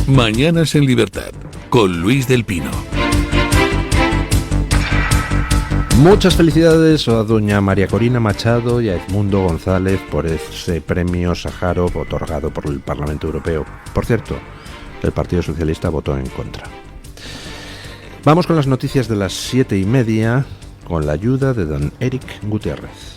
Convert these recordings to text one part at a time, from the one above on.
Mañanas en Libertad, con Luis del Pino. Muchas felicidades a doña María Corina Machado y a Edmundo González por ese premio Sájarov otorgado por el Parlamento Europeo. Por cierto, el Partido Socialista votó en contra. Vamos con las noticias de las 7:30 con la ayuda de don Eric Gutiérrez.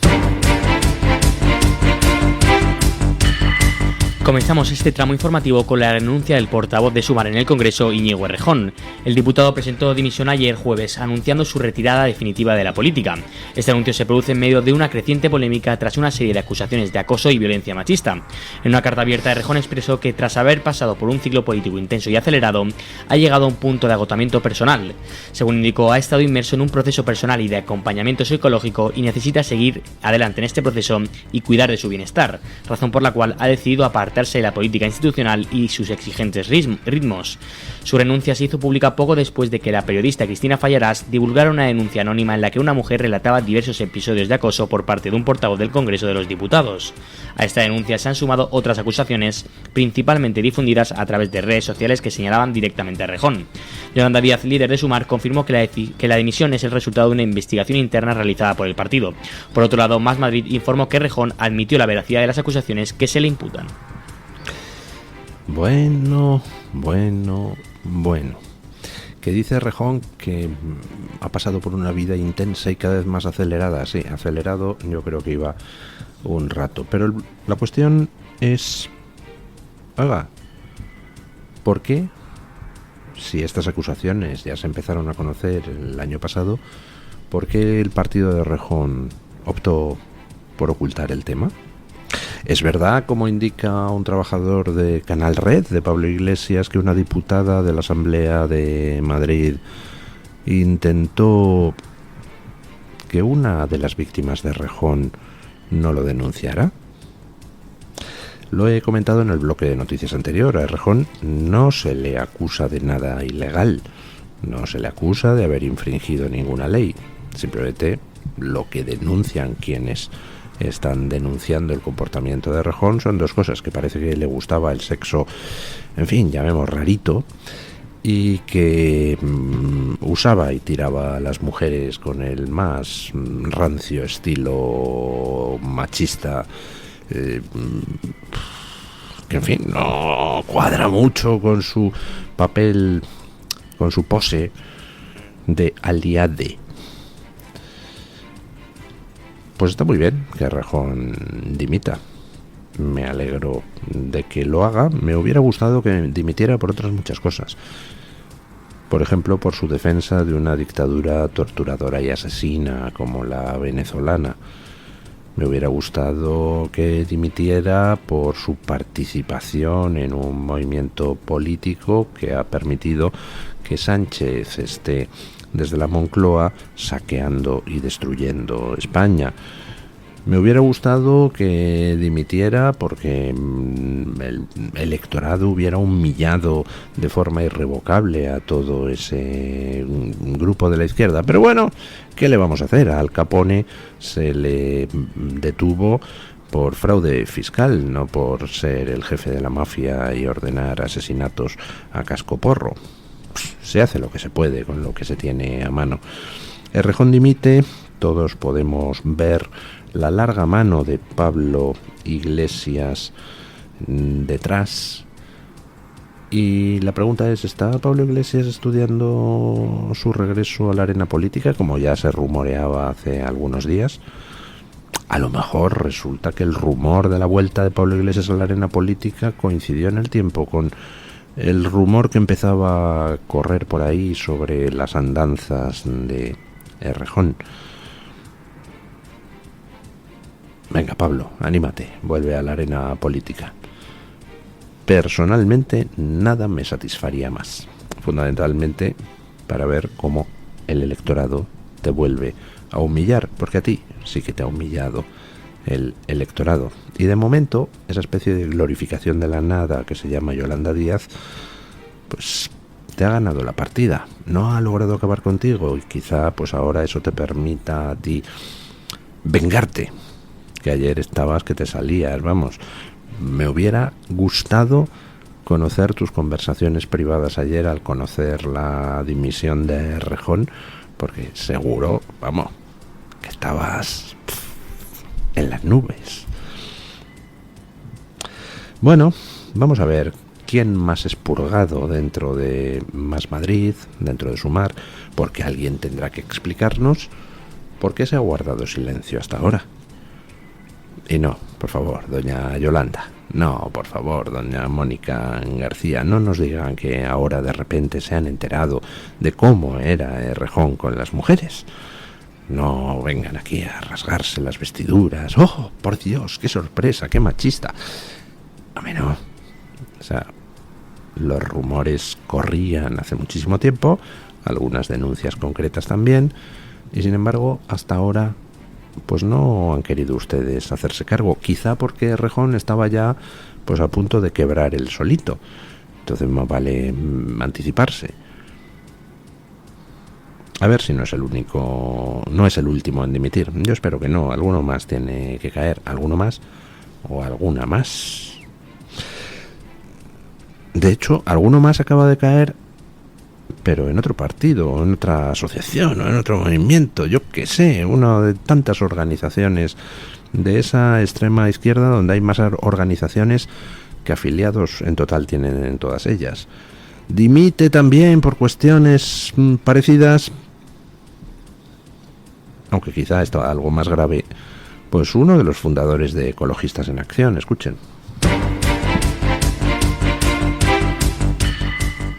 Comenzamos este tramo informativo con la renuncia del portavoz de Sumar en el Congreso, Íñigo Errejón. El diputado presentó dimisión ayer jueves, anunciando su retirada definitiva de la política. Este anuncio se produce en medio de una creciente polémica tras una serie de acusaciones de acoso y violencia machista. En una carta abierta, Errejón expresó que tras haber pasado por un ciclo político intenso y acelerado, ha llegado a un punto de agotamiento personal. Según indicó, ha estado inmerso en un proceso personal y de acompañamiento psicológico y necesita seguir adelante en este proceso y cuidar de su bienestar, razón por la cual ha decidido apartarse de la política institucional y sus exigentes ritmos. Su renuncia se hizo pública poco después de que la periodista Cristina Fallarás divulgara una denuncia anónima en la que una mujer relataba diversos episodios de acoso por parte de un portavoz del Congreso de los Diputados. A esta denuncia se han sumado otras acusaciones, principalmente difundidas a través de redes sociales que señalaban directamente a Errejón. Yolanda Díaz, líder de Sumar, confirmó que la dimisión es el resultado de una investigación interna realizada por el partido. Por otro lado, Más Madrid informó que Errejón admitió la veracidad de las acusaciones que se le imputan. Bueno. Que dice Errejón que ha pasado por una vida intensa y cada vez más acelerada. Sí, acelerado yo creo que iba un rato. Pero la cuestión es... Oiga, ¿por qué? Si estas acusaciones ya se empezaron a conocer el año pasado, ¿por qué el partido de Errejón optó por ocultar el tema? Es verdad, como indica un trabajador de Canal Red, de Pablo Iglesias, que una diputada de la Asamblea de Madrid intentó que una de las víctimas de Errejón no lo denunciara. Lo he comentado en el bloque de noticias anterior. A Errejón no se le acusa de nada ilegal, no se le acusa de haber infringido ninguna ley. Simplemente lo que denuncian quienes están denunciando el comportamiento de Errejón son dos cosas: que parece que le gustaba el sexo, en fin, llamemos rarito, y que usaba y tiraba a las mujeres con el más rancio estilo machista, que en fin no cuadra mucho con su papel, con su pose de aliade. Pues está muy bien que Errejón dimita. Me alegro de que lo haga. Me hubiera gustado que dimitiera por otras muchas cosas. Por ejemplo, por su defensa de una dictadura torturadora y asesina como la venezolana. Me hubiera gustado que dimitiera por su participación en un movimiento político que ha permitido que Sánchez esté desde la Moncloa saqueando y destruyendo España. Me hubiera gustado que dimitiera porque el electorado hubiera humillado de forma irrevocable a todo ese grupo de la izquierda. Pero bueno, ¿qué le vamos a hacer? A Al Capone se le detuvo por fraude fiscal, no por ser el jefe de la mafia y ordenar asesinatos a cascoporro. Se hace lo que se puede con lo que se tiene a mano. Errejón dimite, todos podemos ver la larga mano de Pablo Iglesias detrás. Y la pregunta es, ¿está Pablo Iglesias estudiando su regreso a la arena política, como ya se rumoreaba hace algunos días? A lo mejor resulta que el rumor de la vuelta de Pablo Iglesias a la arena política coincidió en el tiempo con el rumor que empezaba a correr por ahí sobre las andanzas de Errejón. Venga, Pablo, anímate, vuelve a la arena política. Personalmente, nada me satisfaría más. Fundamentalmente para ver cómo el electorado te vuelve a humillar, porque a ti sí que te ha humillado el electorado. Y de momento, esa especie de glorificación de la nada que se llama Yolanda Díaz, pues te ha ganado la partida. No ha logrado acabar contigo y quizá pues ahora eso te permita a ti vengarte. Que ayer estabas que te salías, vamos. Me hubiera gustado conocer tus conversaciones privadas ayer, al conocer la dimisión de Errejón, porque seguro, vamos, que estabas en las nubes. Bueno, vamos a ver quién más es purgado dentro de Más Madrid, dentro de Sumar, porque alguien tendrá que explicarnos por qué se ha guardado silencio hasta ahora. Y no, por favor, doña Yolanda, no, por favor, doña Mónica García, no nos digan que ahora de repente se han enterado de cómo era Errejón con las mujeres. No vengan aquí a rasgarse las vestiduras. ¡Oh, por Dios, qué sorpresa, qué machista! A mí no. O sea, los rumores corrían hace muchísimo tiempo, algunas denuncias concretas también, y sin embargo, hasta ahora, pues no han querido ustedes hacerse cargo, quizá porque Errejón estaba ya pues a punto de quebrar él solito. Entonces más vale anticiparse. A ver si no es el único, no es el último en dimitir. Yo espero que no, alguno más tiene que caer, alguno más o alguna más. De hecho, alguno más acaba de caer, pero en otro partido, en otra asociación o en otro movimiento, yo qué sé, una de tantas organizaciones de esa extrema izquierda donde hay más organizaciones que afiliados en total tienen en todas ellas. Dimite también por cuestiones parecidas, aunque quizá esto algo más grave, pues uno de los fundadores de Ecologistas en Acción, escuchen.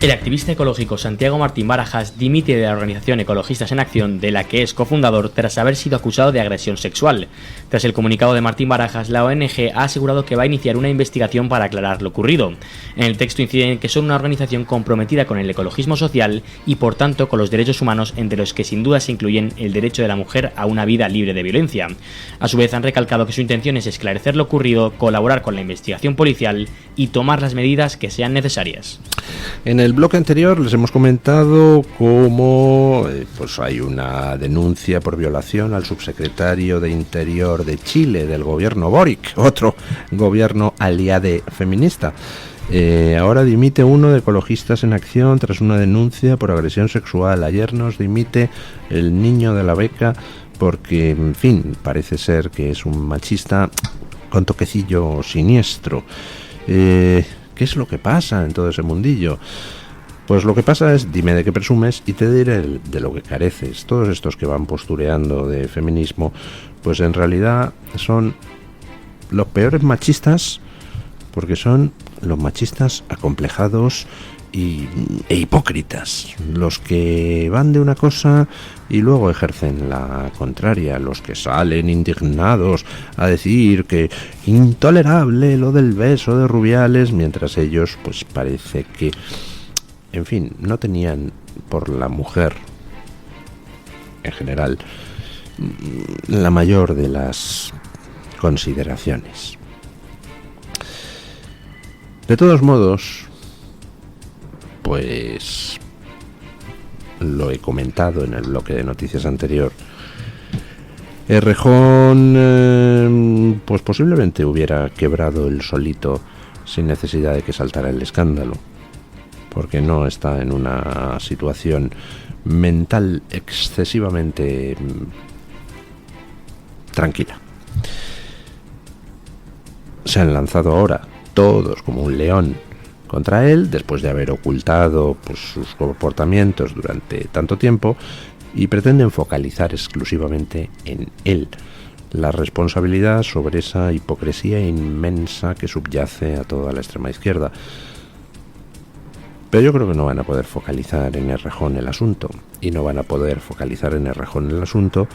El activista ecológico Santiago Martín Barajas dimite de la organización Ecologistas en Acción, de la que es cofundador, tras haber sido acusado de agresión sexual. Tras el comunicado de Martín Barajas, la ONG ha asegurado que va a iniciar una investigación para aclarar lo ocurrido. En el texto inciden que son una organización comprometida con el ecologismo social y, por tanto, con los derechos humanos, entre los que sin duda se incluyen el derecho de la mujer a una vida libre de violencia. A su vez, han recalcado que su intención es esclarecer lo ocurrido, colaborar con la investigación policial y tomar las medidas que sean necesarias. En el bloque anterior les hemos comentado cómo pues hay una denuncia por violación al subsecretario de Interior de Chile del gobierno Boric, otro gobierno aliade feminista. Ahora dimite uno de Ecologistas en Acción tras una denuncia por agresión sexual. Ayer nos dimite el niño de la beca porque, en fin, parece ser que es un machista con toquecillo siniestro. ¿Qué es lo que pasa en todo ese mundillo? Pues lo que pasa es, dime de qué presumes y te diré de lo que careces. Todos estos que van postureando de feminismo, pues en realidad son los peores machistas, porque son los machistas acomplejados e hipócritas, los que van de una cosa y luego ejercen la contraria, los que salen indignados a decir que intolerable lo del beso de Rubiales, mientras ellos pues parece que, en fin, no tenían por la mujer en general la mayor de las consideraciones. De todos modos, pues lo he comentado en el bloque de noticias anterior, Errejón pues posiblemente hubiera quebrado él solito sin necesidad de que saltara el escándalo, porque no está en una situación mental excesivamente tranquila. Se han lanzado ahora todos como un león contra él, después de haber ocultado pues sus comportamientos durante tanto tiempo, y pretenden focalizar exclusivamente en él la responsabilidad sobre esa hipocresía inmensa que subyace a toda la extrema izquierda. Pero yo creo que no van a poder focalizar en Errejón el asunto, y no van a poder focalizar en Errejón el asunto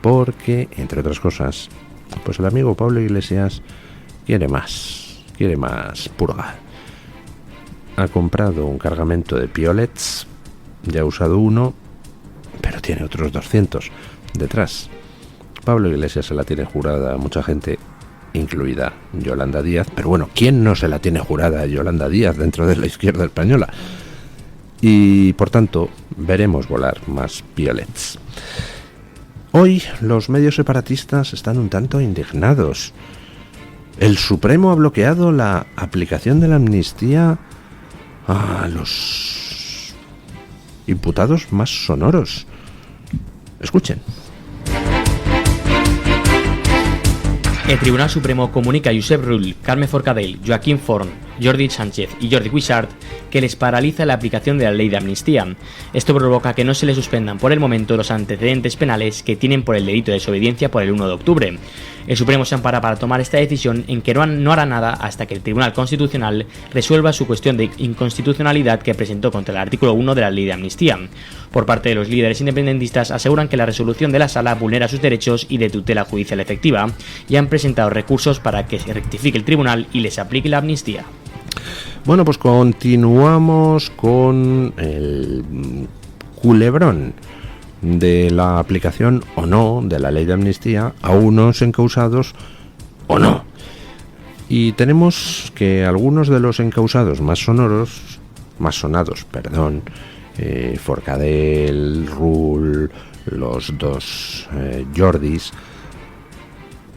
porque, entre otras cosas, pues el amigo Pablo Iglesias quiere más purga. Ha comprado un cargamento de piolets, ya ha usado uno, pero tiene otros 200 detrás. Pablo Iglesias se la tiene jurada a mucha gente, incluida Yolanda Díaz, pero bueno, ¿quién no se la tiene jurada a Yolanda Díaz dentro de la izquierda española? Y por tanto, veremos volar más piolets. Hoy los medios separatistas están un tanto indignados. El Supremo ha bloqueado la aplicación de la amnistía a los imputados más sonoros. Escuchen. El Tribunal Supremo comunica a Josep Rull, Carme Forcadell, Joaquín Forn, Jordi Sánchez y Jordi Cuixart que les paraliza la aplicación de la ley de amnistía. Esto provoca que no se les suspendan por el momento los antecedentes penales que tienen por el delito de desobediencia por el 1 de octubre. El Supremo se ampara para tomar esta decisión en que no hará nada hasta que el Tribunal Constitucional resuelva su cuestión de inconstitucionalidad que presentó contra el artículo 1 de la ley de amnistía. Por parte de los líderes independentistas aseguran que la resolución de la Sala vulnera sus derechos y de tutela judicial efectiva y han presentado recursos para que se rectifique el tribunal y les aplique la amnistía. Bueno, pues continuamos con el culebrón de la aplicación o no de la ley de amnistía a unos encausados o no. Y tenemos que algunos de los encausados más sonados, Forcadell, Rull, los dos Jordis,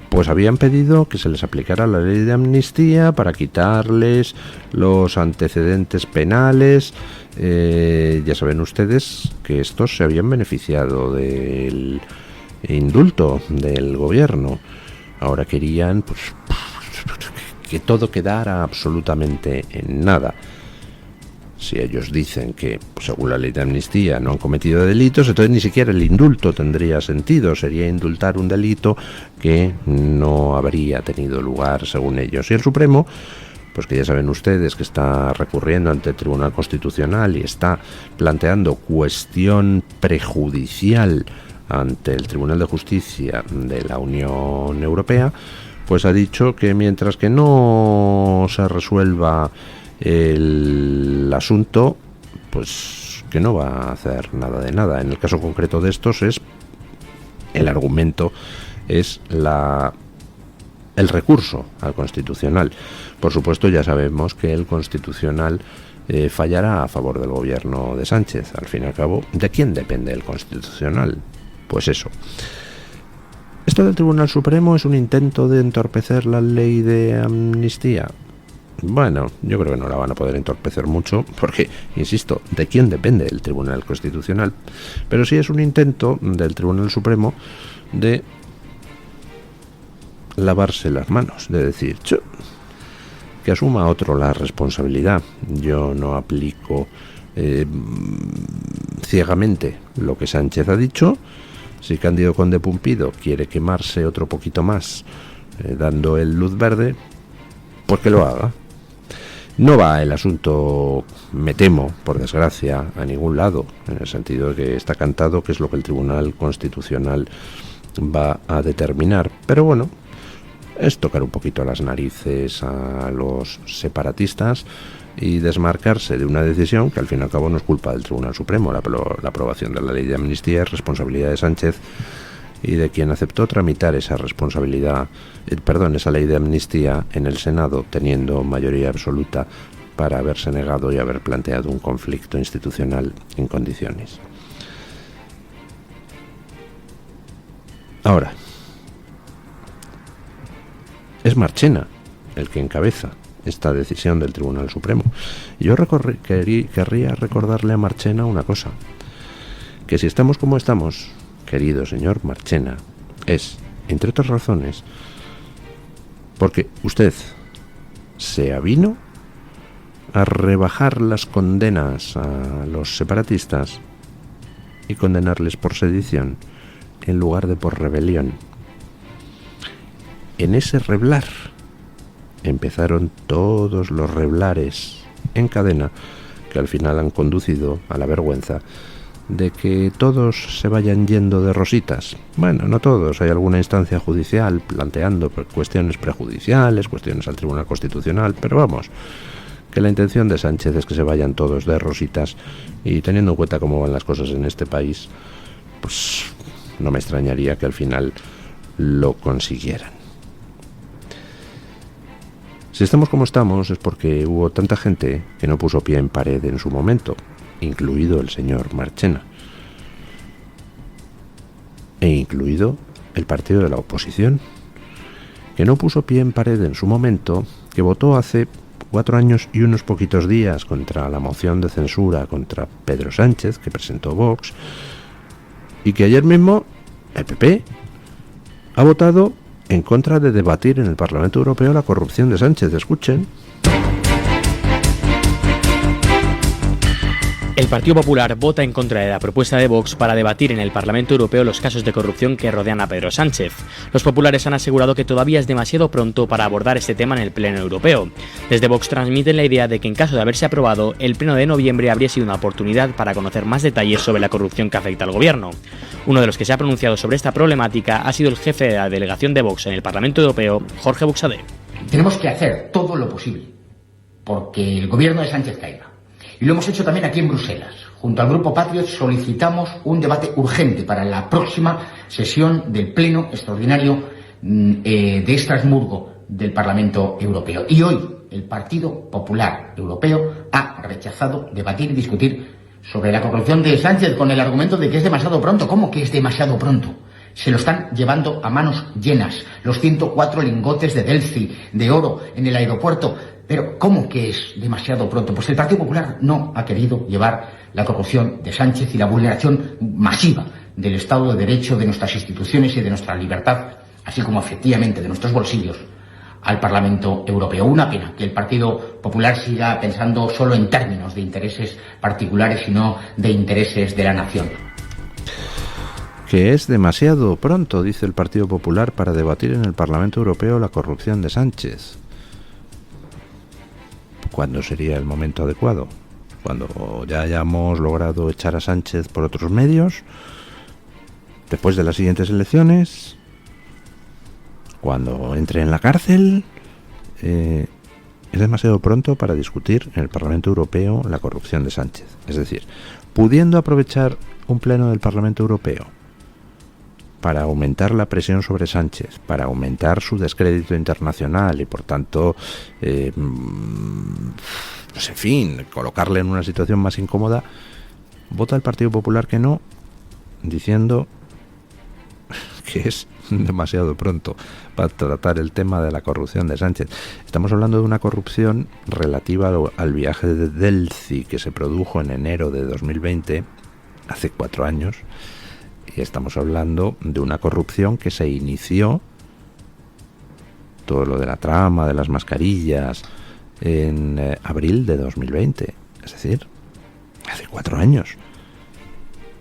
pues habían pedido que se les aplicara la ley de amnistía para quitarles los antecedentes penales. Ya saben ustedes que estos se habían beneficiado del indulto del gobierno. Ahora querían pues que todo quedara absolutamente en nada. Si ellos dicen que, según la ley de amnistía, no han cometido delitos, entonces ni siquiera el indulto tendría sentido. Sería indultar un delito que no habría tenido lugar, según ellos. Y el Supremo, pues que ya saben ustedes que está recurriendo ante el Tribunal Constitucional y está planteando cuestión prejudicial ante el Tribunal de Justicia de la Unión Europea, pues ha dicho que mientras que no se resuelva el asunto, pues que no va a hacer nada de nada. En el caso concreto de estos el argumento es el recurso al Constitucional. Por supuesto, ya sabemos que el Constitucional fallará a favor del gobierno de Sánchez. Al fin y al cabo, ¿de quién depende el Constitucional? Pues eso. Esto del Tribunal Supremo es un intento de entorpecer la ley de amnistía. Bueno, yo creo que no la van a poder entorpecer mucho porque, insisto, ¿de quién depende el Tribunal Constitucional? Pero sí es un intento del Tribunal Supremo de lavarse las manos, de decir, que asuma otro la responsabilidad. Yo no aplico ciegamente lo que Sánchez ha dicho. Si Cándido Conde Pumpido quiere quemarse otro poquito más dando el luz verde, pues que lo haga. No va el asunto, me temo, por desgracia, a ningún lado, en el sentido de que está cantado que es lo que el Tribunal Constitucional va a determinar. Pero bueno, es tocar un poquito las narices a los separatistas y desmarcarse de una decisión que al fin y al cabo no es culpa del Tribunal Supremo. La aprobación de la ley de amnistía es responsabilidad de Sánchez y de quien aceptó tramitar esa esa ley de amnistía en el Senado, teniendo mayoría absoluta para haberse negado y haber planteado un conflicto institucional en condiciones. Ahora, es Marchena el que encabeza esta decisión del Tribunal Supremo. Yo querría recordarle a Marchena una cosa, que si estamos como estamos, querido señor Marchena, es, entre otras razones, porque usted se avino a rebajar las condenas a los separatistas y condenarles por sedición en lugar de por rebelión. En ese reblar empezaron todos los reblares en cadena que al final han conducido a la vergüenza de que todos se vayan yendo de rositas. Bueno, no todos, hay alguna instancia judicial planteando cuestiones prejudiciales, cuestiones al Tribunal Constitucional, pero vamos, que la intención de Sánchez es que se vayan todos de rositas, y teniendo en cuenta cómo van las cosas en este país, pues no me extrañaría que al final lo consiguieran. Si estamos como estamos es porque hubo tanta gente que no puso pie en pared en su momento, incluido el señor Marchena, e incluido el partido de la oposición, que no puso pie en pared en su momento, que votó hace 4 años y unos poquitos días contra la moción de censura contra Pedro Sánchez que presentó Vox, y que ayer mismo el PP ha votado en contra de debatir en el Parlamento Europeo la corrupción de Sánchez. Escuchen. El Partido Popular vota en contra de la propuesta de Vox para debatir en el Parlamento Europeo los casos de corrupción que rodean a Pedro Sánchez. Los populares han asegurado que todavía es demasiado pronto para abordar este tema en el Pleno Europeo. Desde Vox transmiten la idea de que en caso de haberse aprobado, el Pleno de noviembre habría sido una oportunidad para conocer más detalles sobre la corrupción que afecta al Gobierno. Uno de los que se ha pronunciado sobre esta problemática ha sido el jefe de la delegación de Vox en el Parlamento Europeo, Jorge Buxadé. Tenemos que hacer todo lo posible porque el Gobierno de Sánchez caiga. Y lo hemos hecho también aquí en Bruselas. Junto al Grupo Patriot solicitamos un debate urgente para la próxima sesión del Pleno Extraordinario de Estrasburgo del Parlamento Europeo. Y hoy el Partido Popular Europeo ha rechazado debatir y discutir sobre la corrupción de Sánchez con el argumento de que es demasiado pronto. ¿Cómo que es demasiado pronto? Se lo están llevando a manos llenas. Los 104 lingotes de Delphi de oro en el aeropuerto. Pero, ¿cómo que es demasiado pronto? Pues el Partido Popular no ha querido llevar la corrupción de Sánchez y la vulneración masiva del Estado de Derecho, de nuestras instituciones y de nuestra libertad, así como efectivamente de nuestros bolsillos, al Parlamento Europeo. Una pena que el Partido Popular siga pensando solo en términos de intereses particulares y no de intereses de la nación. Que es demasiado pronto, dice el Partido Popular, para debatir en el Parlamento Europeo la corrupción de Sánchez. ¿Cuándo sería el momento adecuado? ¿Cuando ya hayamos logrado echar a Sánchez por otros medios? ¿Después de las siguientes elecciones? ¿Cuando entre en la cárcel? Es demasiado pronto para discutir en el Parlamento Europeo la corrupción de Sánchez. Es decir, pudiendo aprovechar un pleno del Parlamento Europeo para aumentar la presión sobre Sánchez, para aumentar su descrédito internacional y por tanto, pues en fin, colocarle en una situación más incómoda, vota el Partido Popular que no, diciendo que es demasiado pronto para tratar el tema de la corrupción de Sánchez. Estamos hablando de una corrupción relativa al viaje de Delphi que se produjo en enero de 2020, hace 4 años, y estamos hablando de una corrupción que se inició, todo lo de la trama de las mascarillas, en abril de 2020, es decir, hace 4 años.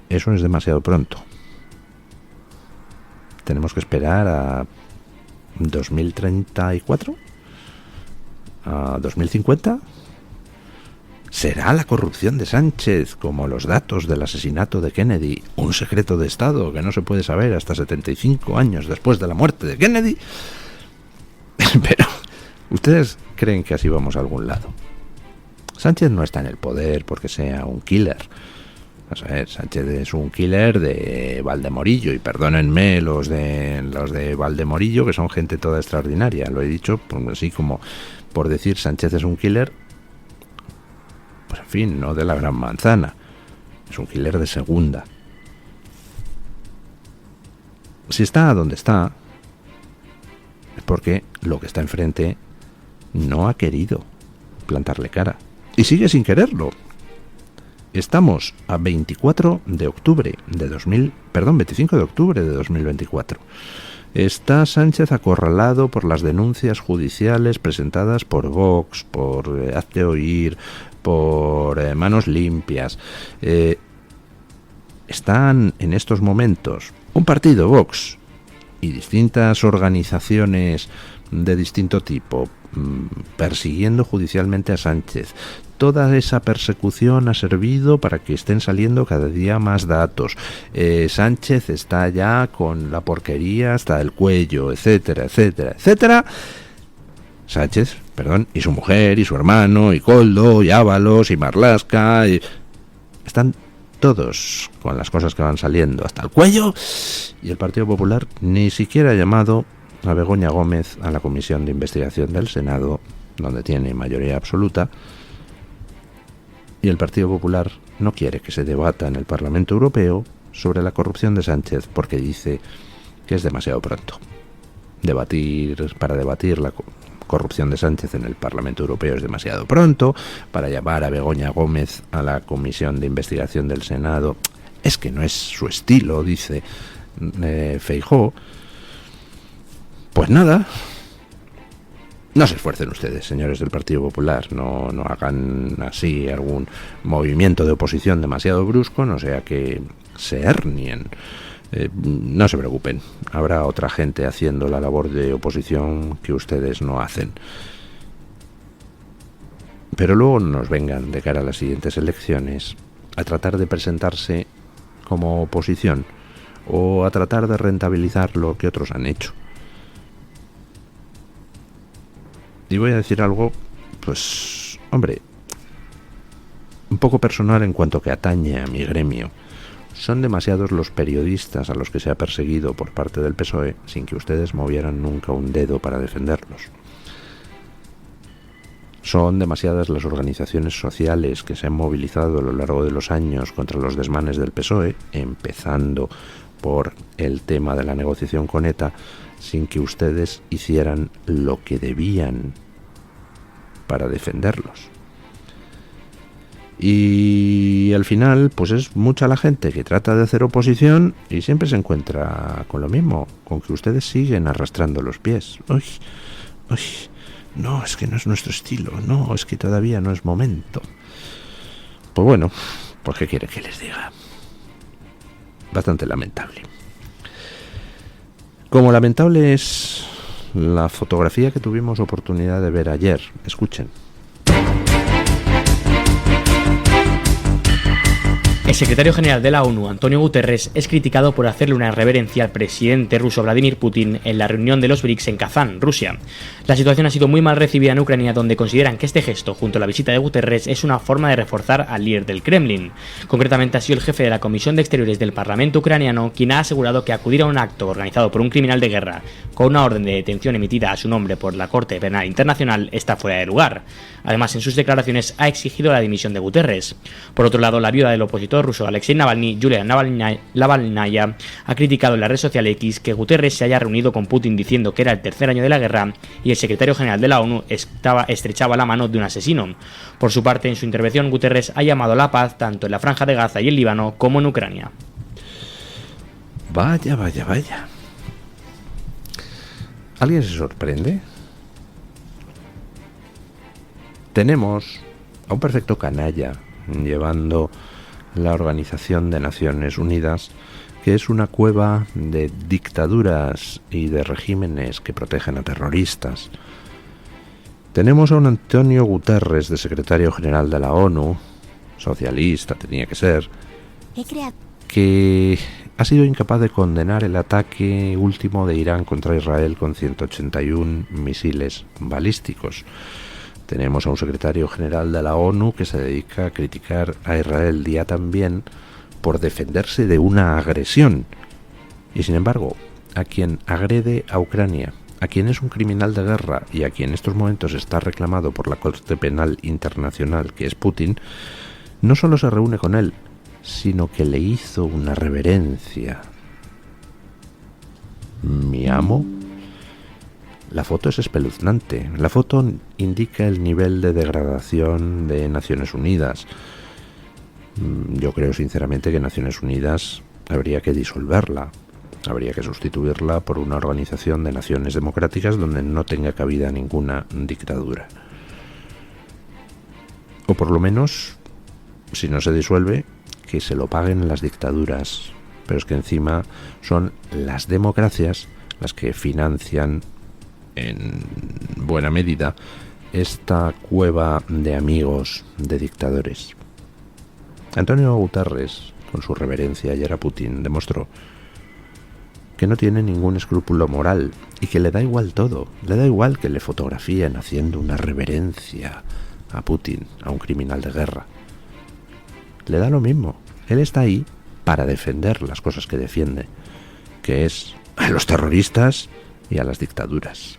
Eso es demasiado pronto. Tenemos que esperar a 2034, a 2050. ¿Será la corrupción de Sánchez, como los datos del asesinato de Kennedy, un secreto de Estado que no se puede saber hasta 75 años después de la muerte de Kennedy? Pero, ¿ustedes creen que así vamos a algún lado? Sánchez no está en el poder porque sea un killer. Vamos a ver, Sánchez es un killer de Valdemorillo, y perdónenme los de Valdemorillo, que son gente toda extraordinaria. Lo he dicho así como por decir Sánchez es un killer, pues en fin, no de la Gran Manzana. Es un killer de segunda. Si está donde está, es porque lo que está enfrente no ha querido plantarle cara. Y sigue sin quererlo. Estamos a 25 de octubre de 2024. Está Sánchez acorralado por las denuncias judiciales presentadas por Vox, por Hazte Oír, por Manos Limpias. Están en estos momentos un partido, Vox, y distintas organizaciones de distinto tipo persiguiendo judicialmente a Sánchez. Toda esa persecución ha servido para que estén saliendo cada día más datos. Sánchez está ya con la porquería hasta el cuello, etcétera, etcétera, etcétera. Sánchez, perdón, y su mujer, y su hermano, y Koldo, y Ábalos, y Marlaska, están todos con las cosas que van saliendo hasta el cuello, y el Partido Popular ni siquiera ha llamado a Begoña Gómez a la Comisión de Investigación del Senado, donde tiene mayoría absoluta, y el Partido Popular no quiere que se debata en el Parlamento Europeo sobre la corrupción de Sánchez porque dice que es demasiado pronto. para debatir la corrupción de Sánchez en el Parlamento Europeo es demasiado pronto, para llamar a Begoña Gómez a la Comisión de Investigación del Senado es que no es su estilo, dice Feijóo. Pues nada, no se esfuercen ustedes, señores del Partido Popular, no hagan así algún movimiento de oposición demasiado brusco, no sea que se hernien. No se preocupen, habrá otra gente haciendo la labor de oposición que ustedes no hacen. Pero luego no nos vengan de cara a las siguientes elecciones a tratar de presentarse como oposición o a tratar de rentabilizar lo que otros han hecho. Y voy a decir algo, pues, hombre, un poco personal en cuanto que atañe a mi gremio. Son demasiados los periodistas a los que se ha perseguido por parte del PSOE sin que ustedes movieran nunca un dedo para defenderlos. Son demasiadas las organizaciones sociales que se han movilizado a lo largo de los años contra los desmanes del PSOE, empezando por el tema de la negociación con ETA, sin que ustedes hicieran lo que debían para defenderlos. Y al final, pues es mucha la gente que trata de hacer oposición y siempre se encuentra con lo mismo, con que ustedes siguen arrastrando los pies. Uy, no, es que no es nuestro estilo, no, es que todavía no es momento. Pues bueno, pues ¿qué quieren que les diga? Bastante lamentable. Como lamentable es la fotografía que tuvimos oportunidad de ver ayer. Escuchen. El secretario general de la ONU, Antonio Guterres, es criticado por hacerle una reverencia al presidente ruso Vladimir Putin en la reunión de los BRICS en Kazán, Rusia. La situación ha sido muy mal recibida en Ucrania, donde consideran que este gesto, junto a la visita de Guterres, es una forma de reforzar al líder del Kremlin. Concretamente ha sido el jefe de la Comisión de Exteriores del Parlamento ucraniano quien ha asegurado que acudir a un acto organizado por un criminal de guerra con una orden de detención emitida a su nombre por la Corte Penal Internacional está fuera de lugar. Además, en sus declaraciones ha exigido la dimisión de Guterres. Por otro lado, la viuda del opositor ruso Alexei Navalny, Yulia Navalnaya, ha criticado en la red social X que Guterres se haya reunido con Putin diciendo que era el tercer año de la guerra y el secretario general de la ONU estrechaba la mano de un asesino. Por su parte, en su intervención, Guterres ha llamado a la paz tanto en la Franja de Gaza y el Líbano como en Ucrania. Vaya. ¿Alguien se sorprende? Tenemos a un perfecto canalla llevando la Organización de Naciones Unidas, que es una cueva de dictaduras y de regímenes que protegen a terroristas. Tenemos a un Antonio Guterres, de secretario general de la ONU, socialista tenía que ser, que ha sido incapaz de condenar el ataque último de Irán contra Israel con 181 misiles balísticos. Tenemos a un secretario general de la ONU que se dedica a criticar a Israel día también por defenderse de una agresión. Y sin embargo, a quien agrede a Ucrania, a quien es un criminal de guerra y a quien en estos momentos está reclamado por la Corte Penal Internacional, que es Putin, no solo se reúne con él, sino que le hizo una reverencia. ¿Mi amo? La foto es espeluznante. La foto indica el nivel de degradación de Naciones Unidas. Yo creo sinceramente que Naciones Unidas habría que disolverla. Habría que sustituirla por una organización de naciones democráticas donde no tenga cabida ninguna dictadura. O por lo menos, si no se disuelve, que se lo paguen las dictaduras. Pero es que encima son las democracias las que financian en buena medida esta cueva de amigos de dictadores. Antonio Guterres, con su reverencia ayer a Putin, demostró que no tiene ningún escrúpulo moral y que le da igual todo. Le da igual que le fotografíen haciendo una reverencia a Putin, a un criminal de guerra. Le da lo mismo. Él está ahí para defender las cosas que defiende, que es a los terroristas y a las dictaduras.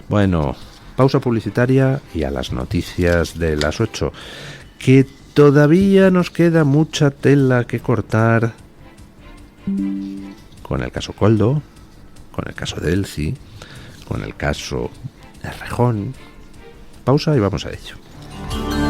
Bueno, pausa publicitaria y a las noticias de las 8, que todavía nos queda mucha tela que cortar con el caso Koldo, con el caso de Elci, con el caso de Errejón. Pausa y vamos a ello.